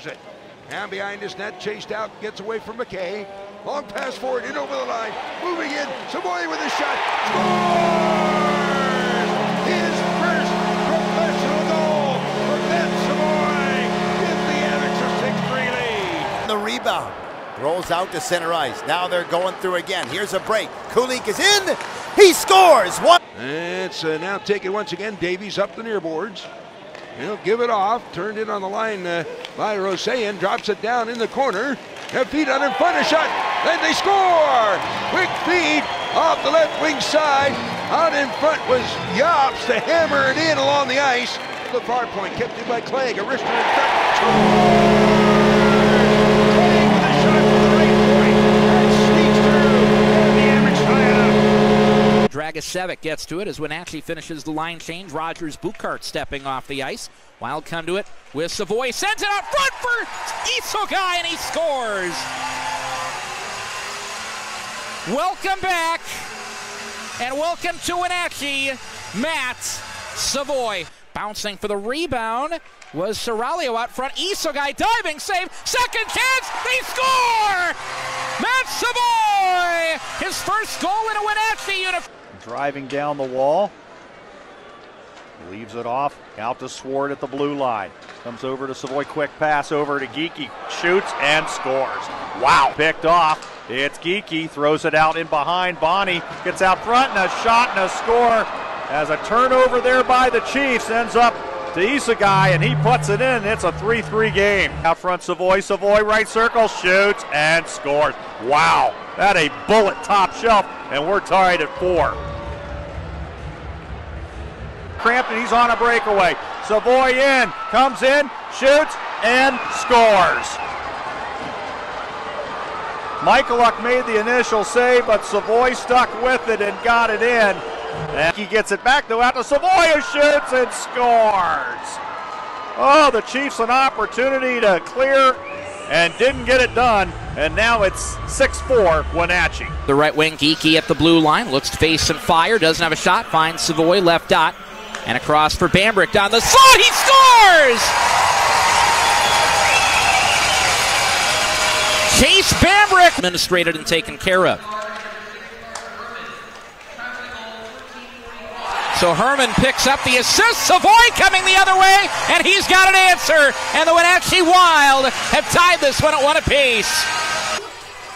scores it. And behind his net, chased out, gets away from McKay. Long pass forward, in over the line, moving in, Savoie with a shot, scores! His first professional goal for Matt Savoie, gives the Avics a 6-3 lead. The rebound, rolls out to center ice, now they're going through again, here's a break, Kulik is in, he scores! It's now taken once again, Davies up the near boards. He'll give it off, turned in on the line by Roseyan, drops it down in the corner. Their feet on in front, a shot, then they score! Quick feed off the left wing side. Out in front was Yops to hammer it in along the ice. The far point kept in by Clegg, a wrister in front. Clegg with a shot from the right point and sneaks through, and the Avics tie it up. Dragicevic gets to it as Wenatchee finishes the line change. Rogers Bukart stepping off the ice. Wild come to it with Savoie. Sends it out front for Isogai, and he scores. Welcome back, and welcome to Wenatchee, Matt Savoie. Bouncing for the rebound was Serralio out front. Isogai diving save. Second chance. They score! Matt Savoie! His first goal in a Wenatchee uniform. Driving down the wall. Leaves it off. Out to Swart at the blue line. Comes over to Savoie. Quick pass over to Geekie. Shoots and scores. Wow. Picked off. It's Geekie. Throws it out in behind. Bonnie gets out front and a shot and a score. As a turnover there by the Chiefs ends up to Isogai and he puts it in. It's a 3-3 game. Out front Savoie. Savoie right circle. Shoots and scores. Wow. That a bullet top shelf and we're tied at 4. Crampton, he's on a breakaway. Savoie in, comes in, shoots, and scores. Michaluk made the initial save, but Savoie stuck with it and got it in. And he gets it back though out to Savoie, who shoots and scores. Oh, the Chiefs an opportunity to clear and didn't get it done. And now it's 6-4 Wenatchee. The right wing, Geekie at the blue line, looks to face some fire, doesn't have a shot, finds Savoie left dot. And across for Bambrick down the slot, he scores! Chase Bambrick administrated and taken care of. So Herman picks up the assist, Savoie coming the other way, and he's got an answer. And the Wenatchee Wild have tied this one at 1 apiece.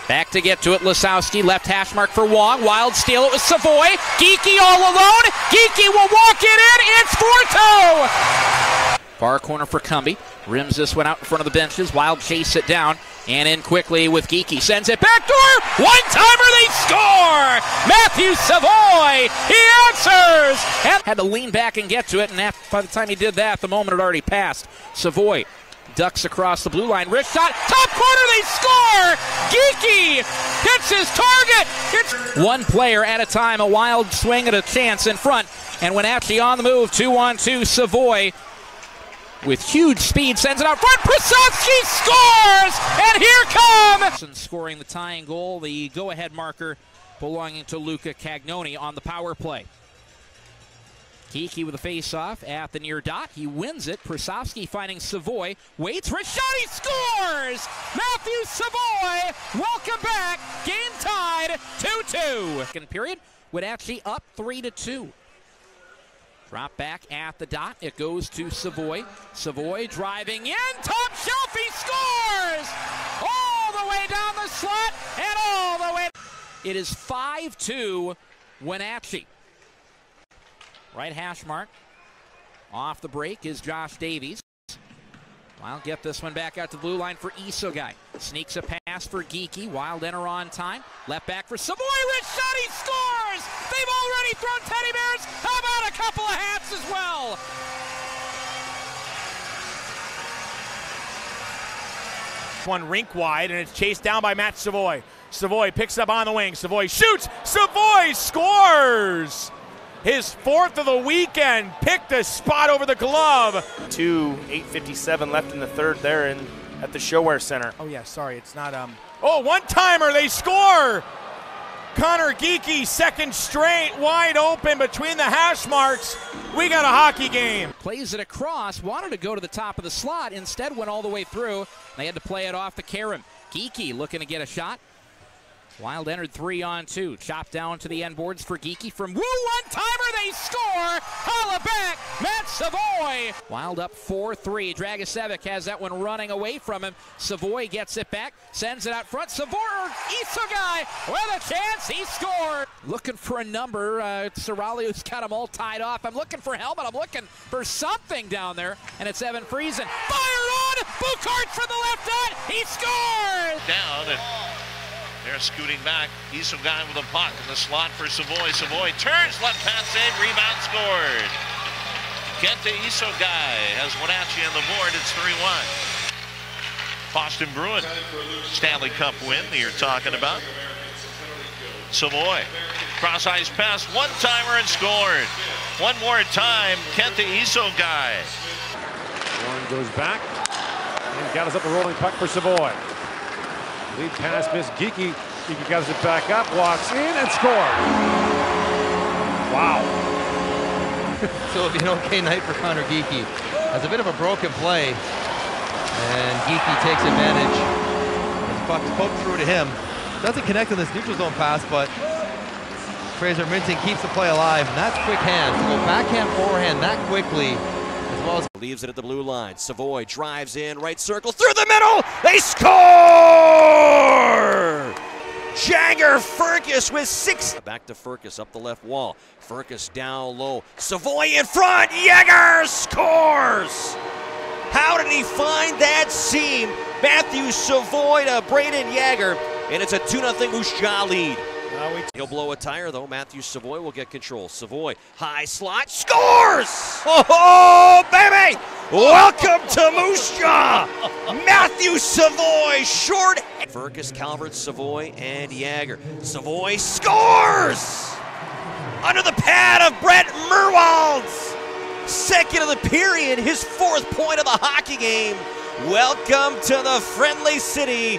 Back to get to it, Lisowski, left hash mark for Wong. Wild steal it with Savoie. Geekie all alone. Geekie will walk it in. It's 4-2. Far corner for Cumbie. Rims this one out in front of the benches. Wild chase it down. And in quickly with Geekie. Sends it back door. One-timer, they score! Matthew Savoie, he answers! And had to lean back and get to it. And by the time he did that, the moment had already passed. Savoie ducks across the blue line, wrist shot, top corner, they score! Geekie hits his target! It's one player at a time, a wild swing at a chance in front, and Wenatchee on the move, 2-on-2, Savoie with huge speed, sends it out front, Prasovsky scores! And here comes! Scoring the tying goal, the go-ahead marker belonging to Luca Cagnoni on the power play. Geekie with a face-off at the near dot. He wins it. Prasovsky finding Savoie. Waits for a shot. He scores! Matthew Savoie, welcome back. Game tied 2-2. Second period, Wenatchee up 3-2. Drop back at the dot. It goes to Savoie. Savoie driving in. Top shelf. He scores! All the way down the slot and all the way. It is 5-2 Wenatchee. Right hash mark. Off the break is Josh Davies. Wild get this one back out to the blue line for Isogai. Sneaks a pass for Geekie. Wild enter on time. Left back for Savoie. Wrist shot. He scores! They've already thrown teddy bears. How about a couple of hats as well? One rink wide, and it's chased down by Matt Savoie. Savoie picks up on the wing. Savoie shoots. Savoie scores! His 4th of the weekend, picked a spot over the glove. 8:57 left in the third there at the ShoWare Center. Oh yeah, sorry, it's not Oh, one-timer, they score! Connor Geekie, second straight, wide open between the hash marks. We got a hockey game. Plays it across, wanted to go to the top of the slot, instead went all the way through. They had to play it off to Karam. Geekie looking to get a shot. Wild entered 3-on-2. Chopped down to the end boards for Geekie from Woo. One-timer, they score! Holla back, Matt Savoie! Wild up 4-3. Dragicevic has that one running away from him. Savoie gets it back, sends it out front. Savoie, Isogai with a chance, he scored! Looking for a number. Soralio's got them all tied off. I'm looking for a helmet. I'm looking for something down there, and it's Evan Friesen. Fired on! Bouchard for the left end! He scores! Down and they're scooting back. Isogai with a puck in the slot for Savoie. Savoie turns, left pass save, rebound scored. Kenta Isogai has Wenatchee on the board. It's 3-1. Boston Bruin Stanley Cup win that you're talking about. Savoie, cross-ice pass, one-timer and scored. One more time, Kenta Isogai. Warren goes back and gathers up the rolling puck for Savoie. Lead pass, miss Geekie. Geekie gathers it back up, walks in and scores. Wow. So it'll be an okay night for Connor Geekie. Has a bit of a broken play, and Geekie takes advantage. As puck is poked through to him. Doesn't connect on this neutral zone pass, but Fraser Minton keeps the play alive, and that's quick hands. To go backhand, forehand that quickly, as well as leaves it at the blue line. Savoie drives in, right circle, through the middle. They score! Jagger Firkus with 6. Back to Firkus up the left wall. Firkus down low. Savoie in front. Jagger scores! How did he find that seam? Matthew Savoie to Braden Jagger, and it's a 2-0 Moose Jaw lead. He'll blow a tire, though. Matthew Savoie will get control. Savoie, high slot, scores! Oh, baby! Welcome to Moose Jaw! Matthew Savoie, short. Firkus, Calvert, Savoie, and Jagger. Savoie scores! Under the pad of Brett Merwald's. Second of the period, his 4th point of the hockey game. Welcome to the Friendly City,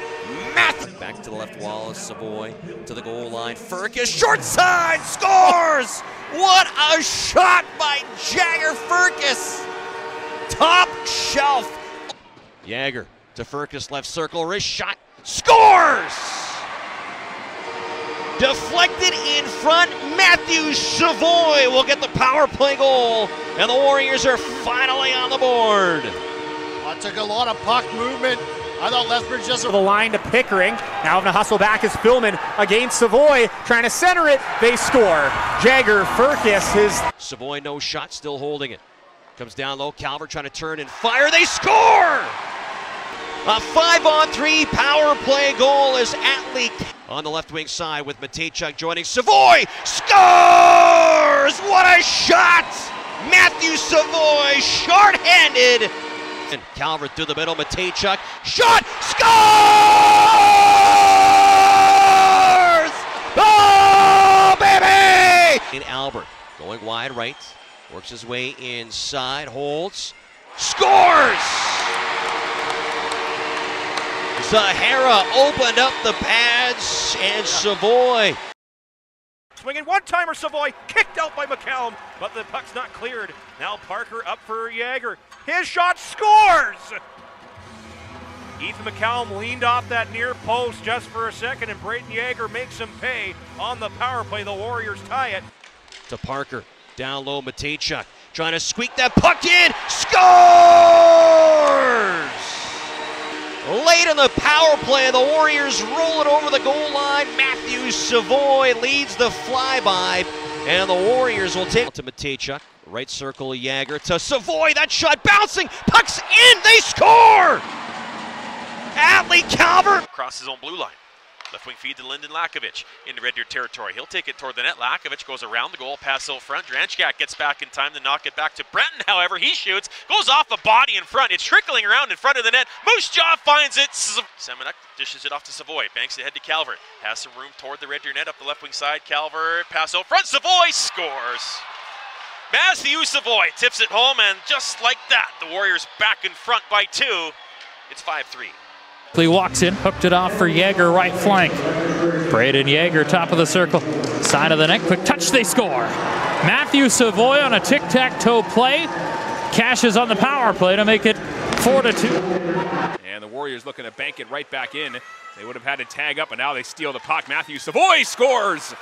Matthew. Back to the left wall is Savoie to the goal line. Firkus, short side, scores! What a shot by Jagger Firkus! Top shelf. Jagger to Firkus, left circle, wrist shot, scores! Deflected in front, Matthew Savoie will get the power play goal, and the Warriors are finally on the board. That took a lot of puck movement. I thought Lethbridge just... The line to Pickering. Now having to hustle back is Philman against Savoie. Trying to center it. They score. Jagger Firkus, his... Savoie no shot, still holding it. Comes down low. Calvert trying to turn and fire. They score! A 5-on-3 power play goal is Atlee on the left wing side with Matejchuk joining. Savoie scores! What a shot! Matthew Savoie short-handed. And Calvert through the middle, Matejchuk, shot, scores! Oh, baby! In Albert, going wide right, works his way inside, holds, scores! Zahara opened up the pads, and Savoie. Swinging one-timer, Savoie, kicked out by McCallum, but the puck's not cleared. Now Parker up for Jagger. His shot scores! Ethan McCallum leaned off that near post just for a second, and Braden Jagger makes him pay on the power play. The Warriors tie it. To Parker, down low, Matejchuk, trying to squeak that puck in, scores! Late in the power play, the Warriors roll it over the goal line. Matthew Savoie leads the flyby, and the Warriors will take it to Matejchuk. Right circle, Jagger to Savoie. That shot bouncing, puck's in, they score! Atlee Calvert across his own blue line. Left wing feed to Lyndon Lakovic into Red Deer territory. He'll take it toward the net. Lakovic goes around the goal, pass out front. Dranchak gets back in time to knock it back to Breton. However, he shoots, goes off the body in front. It's trickling around in front of the net. Moose Jaw finds it. Semenuk dishes it off to Savoie. Banks it ahead to Calvert. Has some room toward the Red Deer net up the left wing side. Calvert, pass out front. Savoie scores. Matthew Savoie tips it home, and just like that, the Warriors back in front by 2. It's 5-3. He walks in, hooked it off for Jagger, right flank. Braden Yeager, top of the circle, side of the net, quick touch, they score. Matthew Savoie on a tic-tac-toe play, cashes on the power play to make it 4-2. And the Warriors looking to bank it right back in. They would have had to tag up, and now they steal the puck. Matthew Savoie scores!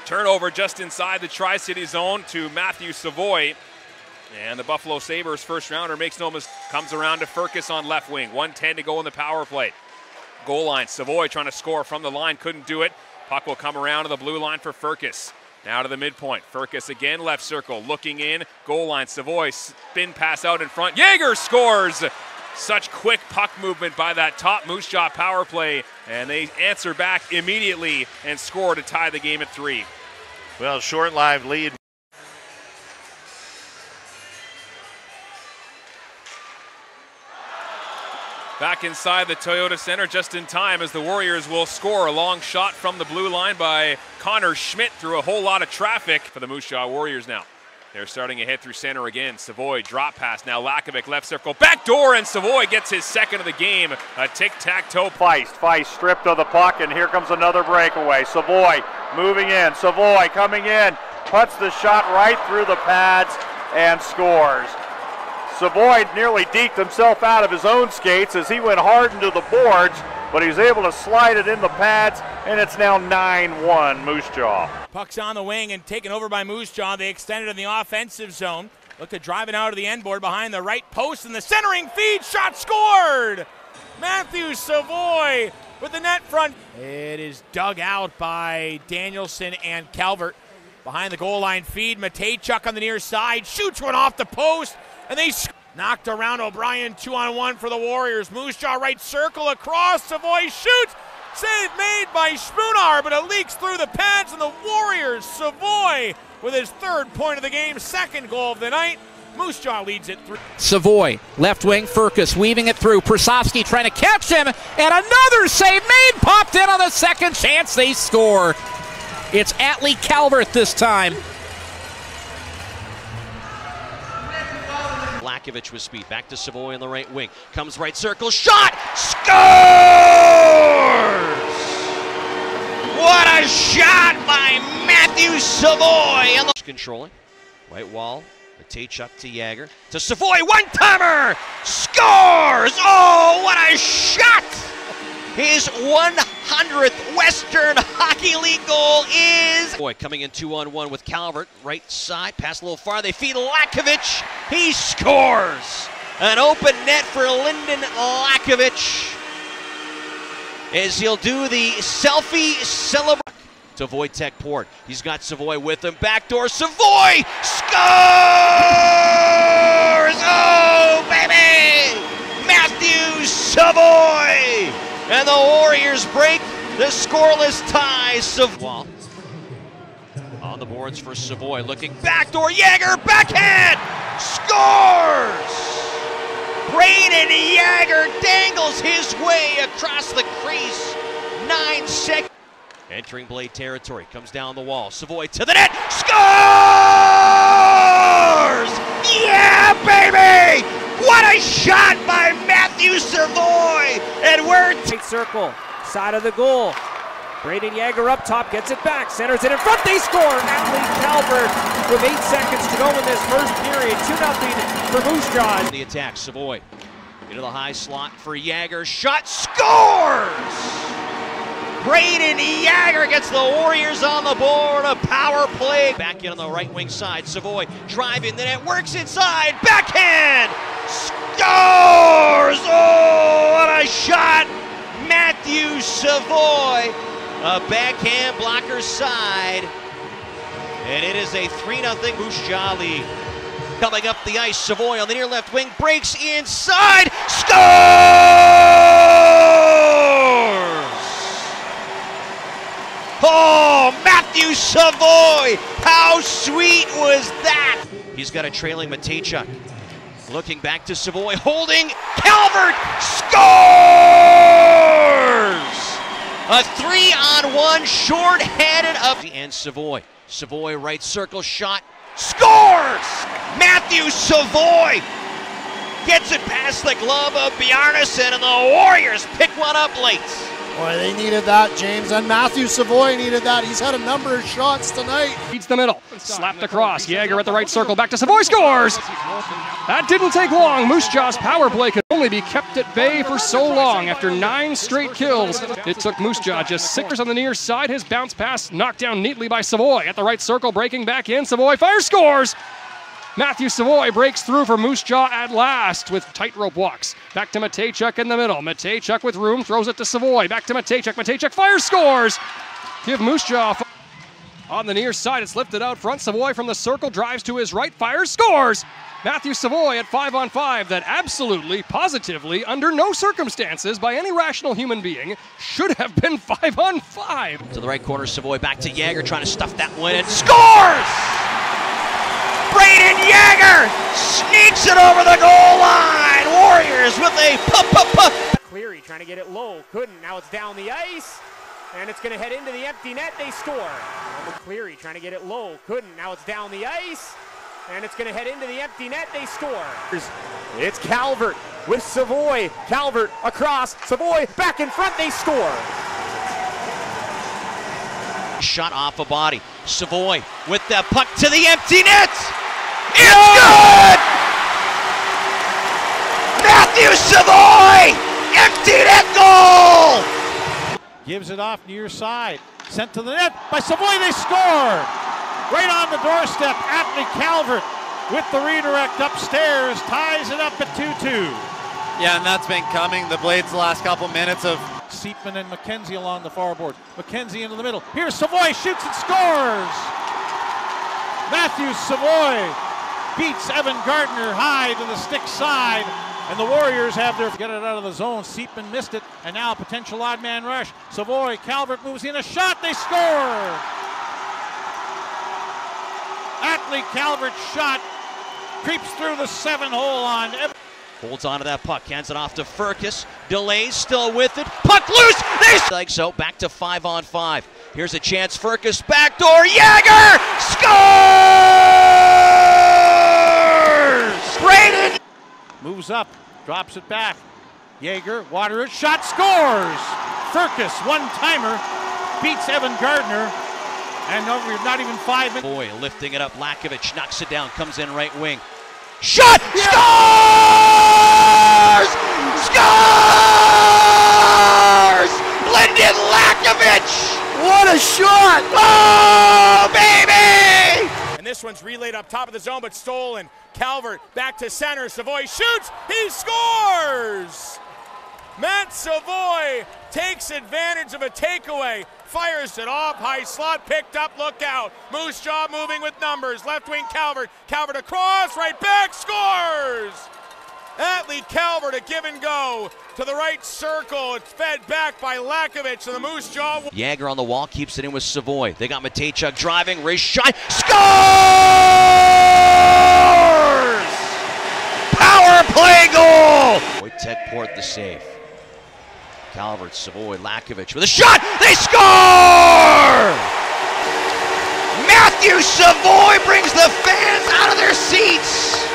Turnover just inside the Tri-City zone to Matthew Savoie. And the Buffalo Sabres first rounder makes no mistake. Comes around to Furcus on left wing. 1:10 to go in the power play. Goal line. Savoie trying to score from the line. Couldn't do it. Puck will come around to the blue line for Furcus. Now to the midpoint. Furcus again, left circle. Looking in. Goal line. Savoie spin pass out in front. Yeager scores! Such quick puck movement by that top Moose Jaw power play. And they answer back immediately and score to tie the game at 3. Well, short live lead. Back inside the Toyota Center just in time as the Warriors will score. A long shot from the blue line by Connor Schmidt through a whole lot of traffic for the Moose Jaw Warriors now. They're starting ahead through center again. Savoie drop pass. Now Lakovic left circle. Back door, and Savoie gets his second of the game. A tic-tac-toe. Feist stripped of the puck, and here comes another breakaway. Savoie moving in. Savoie coming in. Puts the shot right through the pads and scores. Savoie nearly deked himself out of his own skates as he went hard into the boards, but he's able to slide it in the pads, and it's now 9-1 Moose Jaw. Puck's on the wing and taken over by Moose Jaw. They extended in the offensive zone. Look to drive it out of the end board behind the right post, and the centering feed shot scored! Matthew Savoie with the net front. It is dug out by Danielson and Calvert. Behind the goal line feed, Matejchuk on the near side, shoots one off the post, and they knocked around O'Brien. 2-on-1 for the Warriors. Moose Jaw right circle across. Savoie shoots. Save made by Spoonar, but it leaks through the pads, and the Warriors, Savoie with his third point of the game, second goal of the night. Moose Jaw leads it 3. Savoie, left wing, Furcus weaving it through. Prasovsky trying to catch him, and another save made. Popped in on the second chance. They score. It's Atlee Calvert this time. Lakovic with speed. Back to Savoie on the right wing. Comes right circle. Shot! Scores! What a shot by Matthew Savoie! And controlling. Right wall. Matejchuk to Yeager. To Savoie. One-timer! Scores! Oh, what a shot! His 100th Western Hockey League goal is... Boy, coming in 2-on-1 with Calvert. Right side, pass a little far. They feed Lakovic. He scores! An open net for Lyndon Lakovic as he'll do the selfie celebration. To Wojtek Port. He's got Savoie with him. Backdoor. Savoie scores! Oh, baby! Matthew Savoie! And the Warriors break the scoreless tie. Savoie on the boards for Savoie. Looking backdoor. Yeager backhand scores! Braden Yeager dangles his way across the crease. 9 seconds. Entering Blade territory. Comes down the wall. Savoie to the net. Scores! Yeah, baby! What a shot by Matthew Savoie! And we're right circle, side of the goal. Braden Yeager up top, gets it back, centers it in front, they score! Atlee Calvert with 8 seconds to go in this first period. 2-0 for Moose Jaw. The attack, Savoie into the high slot for Yeager. Shot, scores! Braden Yeager gets the Warriors on the board. A power play. Back in on the right wing side. Savoie driving the net, works inside, backhand! Scores! Oh, what a shot! Matthew Savoie, a backhand blocker side. And it is a 3-0 Moose Jaw lead. Coming up the ice, Savoie on the near left wing, breaks inside, scores! Oh, Matthew Savoie, how sweet was that? He's got a trailing Matejchuk. Looking back to Savoie, holding, Calvert scores! A 3-on-1 short-handed up. And Savoie right circle shot, scores! Matthew Savoie gets it past the glove of Bjarnason, and the Warriors pick one up late. Boy, they needed that, James, and Matthew Savoie needed that. He's had a number of shots tonight. Beats the middle, slapped across. Jaeger at the right circle, back to Savoie, scores! That didn't take long. Moose Jaw's power play could only be kept at bay for so long. After 9 straight kills, it took Moose Jaw just 6 on the near side. His bounce pass knocked down neatly by Savoie. At the right circle, breaking back in, Savoie fires, scores! Matthew Savoie breaks through for Moose Jaw at last with tightrope walks. Back to Matejchuk in the middle. Matejchuk with room, throws it to Savoie. Back to Matejchuk. Matejchuk fires, scores! Give Moose Jaw on the near side. It's lifted out front. Savoie from the circle drives to his right, fires, scores! Matthew Savoie at 5-on-5 that absolutely, positively, under no circumstances by any rational human being should have been 5-on-5. To the right corner, Savoie back to Jaeger, trying to stuff that one and scores! Brayden Yager sneaks it over the goal line. Warriors with a Cleary trying to get it low, couldn't. Now it's down the ice, and it's going to head into the empty net. They score. Cleary trying to get it low, couldn't. Now it's down the ice, and it's going to head into the empty net. They score. It's Calvert with Savoie. Calvert across. Savoie back in front. They score. Shot off a body. Savoie with the puck to the empty net. It's good! Matthew Savoie! Empty net goal! Gives it off near side. Sent to the net by Savoie. They score! Right on the doorstep. Atlee Calvert with the redirect upstairs. Ties it up at 2-2. Yeah, and that's been coming. The Blades the last couple minutes of Seepman and McKenzie along the far board. McKenzie into the middle. Here's Savoie, shoots and scores! Matthew Savoie beats Evan Gardner high to the stick side, and the Warriors have their get it out of the zone. Seepman missed it, and now a potential odd man rush. Savoie, Calvert moves in, a shot, they score! Atlee Calvert's shot creeps through the 7-hole on Evan. Holds onto that puck, hands it off to Furcus. Delays, still with it. Puck loose! They like so, back to 5-on-5. Here's a chance, Furcus, backdoor, Yager! Scores! Brayden! Moves up, drops it back. Jaeger, water it, shot, scores! Furcus, one-timer, beats Evan Gardner. And not even 5 minutes. Boy, lifting it up, Lakovic knocks it down, comes in right wing. Shot! Yeah. Scores! Scores! Lyndon Lakovic! What a shot! Oh, baby! And this one's relayed up top of the zone, but stolen. Calvert back to center. Savoie shoots. He scores! Matt Savoie takes advantage of a takeaway. Fires it off, high slot, picked up, look out. Moose Jaw moving with numbers. Left wing Calvert. Calvert across, right back, scores! Atlee Calvert, a give and go to the right circle. It's fed back by Lakovic to the Moose Jaw. Jaeger on the wall, keeps it in with Savoie. They got Matejchuk driving, wrist shot, scores! Power play goal! Tedport the save. Calvert, Savoie, Lakovic with a shot! They score! Matthew Savoie brings the fans out of their seats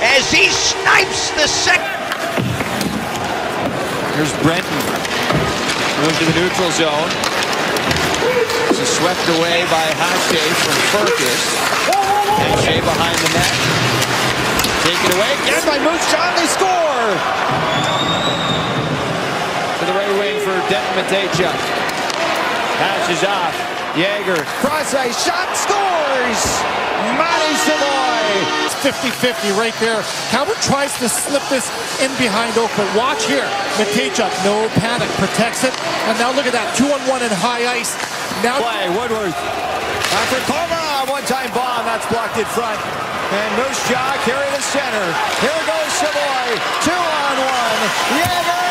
as he snipes the second. Here's Brenton. Moves to the neutral zone. This is swept away by Hache from Furcus. Hache behind the net. Take it away again by Moose Jaw. They score! To the right wing for Denton Matejchuk. Passes off. Jaeger. Cross ice shot, scores! Matty Savoie! It's 50-50 right there. Calvert tries to slip this in behind Oak, but watch here. Matejchuk, no panic, protects it. And now look at that, 2-on-1 in high ice. Now play, Woodward. After Coma, one-time bomb, that's blocked in front. And Moose Jaw carry the center. Here goes Savoie, 2-on-1. Jaeger!